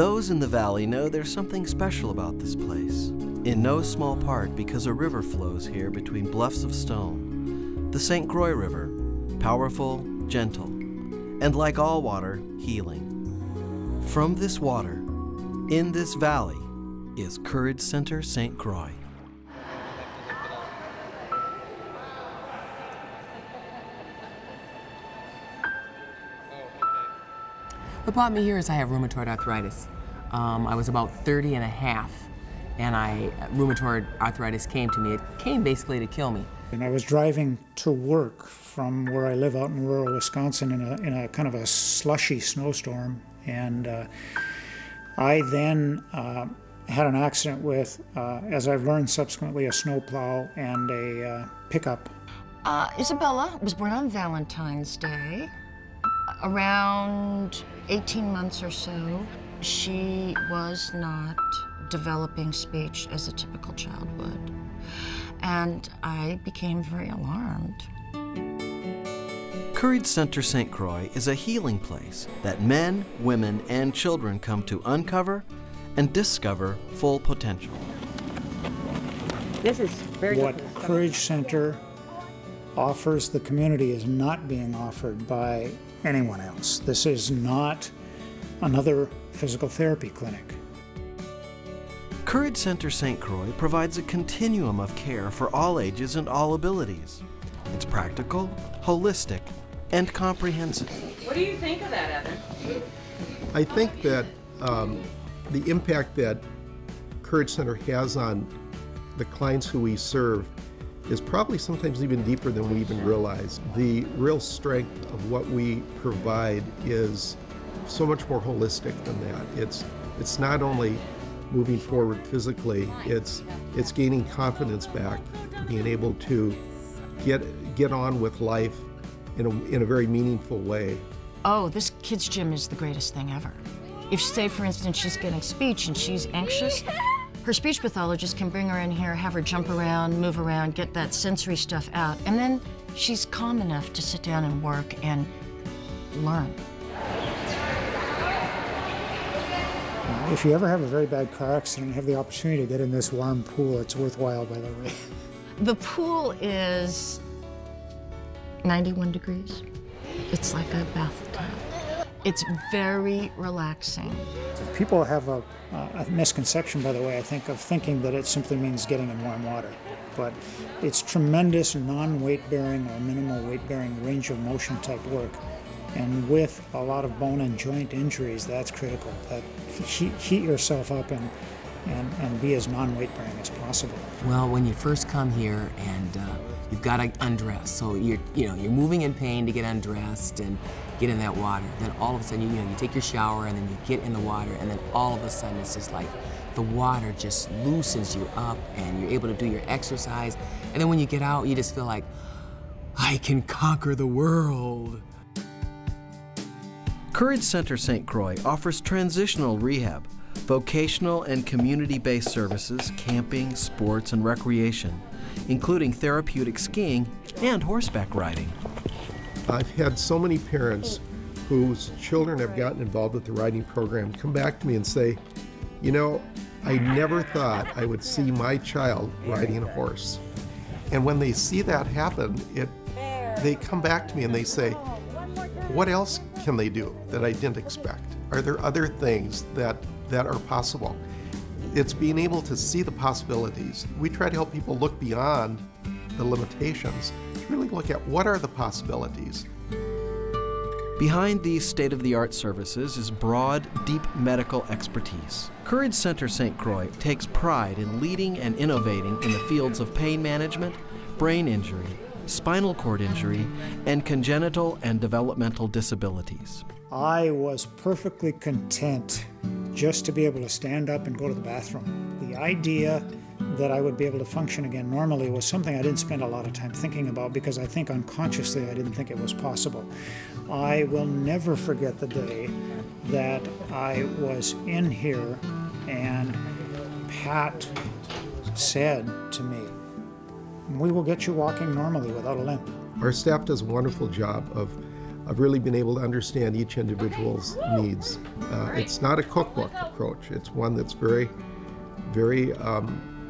Those in the valley know there's something special about this place, in no small part because a river flows here between bluffs of stone, the St. Croix River, powerful, gentle, and like all water, healing. From this water, in this valley, is Courage Center St. Croix. What brought me here is I have rheumatoid arthritis. I was about 30 and a half, and rheumatoid arthritis came to me. It came basically to kill me. And I was driving to work from where I live out in rural Wisconsin in a kind of a slushy snowstorm, and I then had an accident with, as I've learned subsequently, a snowplow and a pickup. Isabella was born on Valentine's Day. Around 18 months or so, she was not developing speech as a typical child would. And I became very alarmed. Courage Center St. Croix is a healing place that men, women, and children come to uncover and discover full potential. This is very What Courage Center offers the community is not being offered by anyone else. This is not another physical therapy clinic. Courage Center St. Croix provides a continuum of care for all ages and all abilities. It's practical, holistic, and comprehensive. What do you think of that, Evan? I think that the impact that Courage Center has on the clients who we serve is probably sometimes even deeper than we even realize. The real strength of what we provide is so much more holistic than that. It's not only moving forward physically, it's gaining confidence back, being able to get on with life in a very meaningful way. Oh, this kids' gym is the greatest thing ever. If, say, for instance, she's getting speech and she's anxious, her speech pathologist can bring her in here, have her jump around, move around, get that sensory stuff out, and then she's calm enough to sit down and work and learn. If you ever have a very bad car accident and have the opportunity to get in this warm pool, it's worthwhile, by the way. The pool is 91 degrees. It's like a bathtub. It's very relaxing. People have a misconception, by the way, I think, of thinking that it simply means getting in warm water. But it's tremendous non-weight-bearing or minimal weight-bearing range of motion type work. And with a lot of bone and joint injuries, that's critical. That heat yourself up and be as non-weight-bearing as possible. Well, when you first come here and you've got to undress, so you're moving in pain to get undressed and get in that water. Then all of a sudden, you take your shower and then you get in the water, and then all of a sudden it's just like the water just loosens you up and you're able to do your exercise. And then when you get out, you just feel like, I can conquer the world. Courage Center St. Croix offers transitional rehab, vocational and community-based services, camping, sports, and recreation, including therapeutic skiing and horseback riding. I've had so many parents whose children have gotten involved with the riding program come back to me and say, you know, I never thought I would see my child riding a horse. And when they see that happen, they come back to me and they say, what else can they do that I didn't expect? Are there other things that are possible? It's being able to see the possibilities. We try to help people look beyond the limitations, to really look at what are the possibilities. Behind these state-of-the-art services is broad, deep medical expertise. Courage Center St. Croix takes pride in leading and innovating in the fields of pain management, brain injury, spinal cord injury, and congenital and developmental disabilities. I was perfectly content just to be able to stand up and go to the bathroom. The idea that I would be able to function again normally was something I didn't spend a lot of time thinking about, because I think unconsciously I didn't think it was possible. I will never forget the day that I was in here and Pat said to me, "We will get you walking normally without a limp." Our staff does a wonderful job of of really being able to understand each individual's needs. It's not a cookbook approach. It's one that's very, very,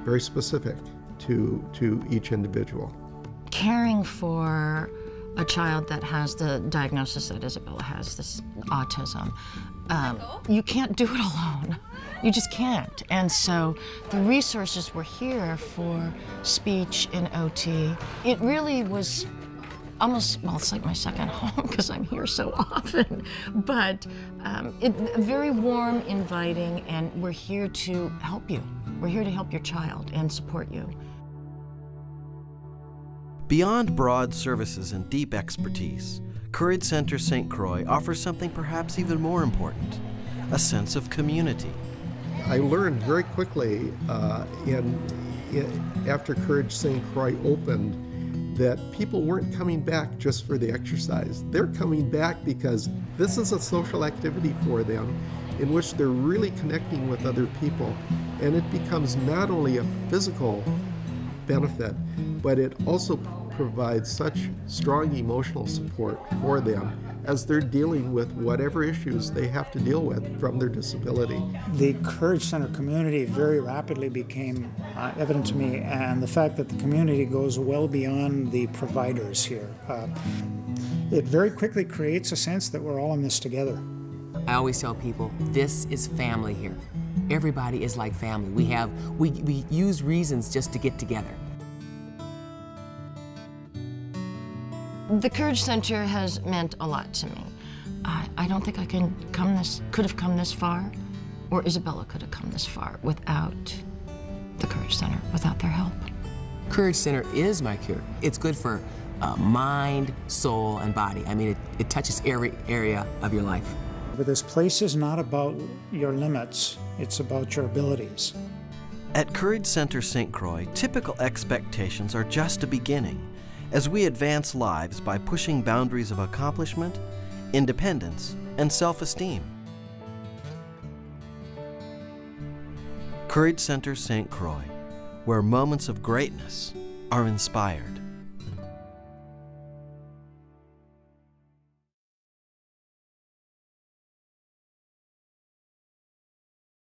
very specific to each individual. Caring for a child that has the diagnosis that Isabella has, this autism, you can't do it alone. You just can't. And so the resources were here for speech and OT. It really was almost, well, it's like my second home because I'm here so often. But very warm, inviting, and we're here to help you. We're here to help your child and support you. Beyond broad services and deep expertise, Courage Center St. Croix offers something perhaps even more important, a sense of community. I learned very quickly after Courage St. Croix opened that people weren't coming back just for the exercise. They're coming back because this is a social activity for them in which they're really connecting with other people. And it becomes not only a physical benefit, but it also provides such strong emotional support for them as they're dealing with whatever issues they have to deal with from their disability. The Courage Center community very rapidly became evident to me, and the fact that the community goes well beyond the providers here. It very quickly creates a sense that we're all in this together. I always tell people, this is family here. Everybody is like family. We use reasons just to get together. The Courage Center has meant a lot to me. I don't think I could have come this far, or Isabella could have come this far without the Courage Center, without their help. Courage Center is my cure. It's good for mind, soul, and body. I mean, it touches every area of your life. But this place is not about your limits, it's about your abilities. At Courage Center St. Croix, typical expectations are just a beginning as we advance lives by pushing boundaries of accomplishment, independence, and self-esteem. Courage Center St. Croix, where moments of greatness are inspired.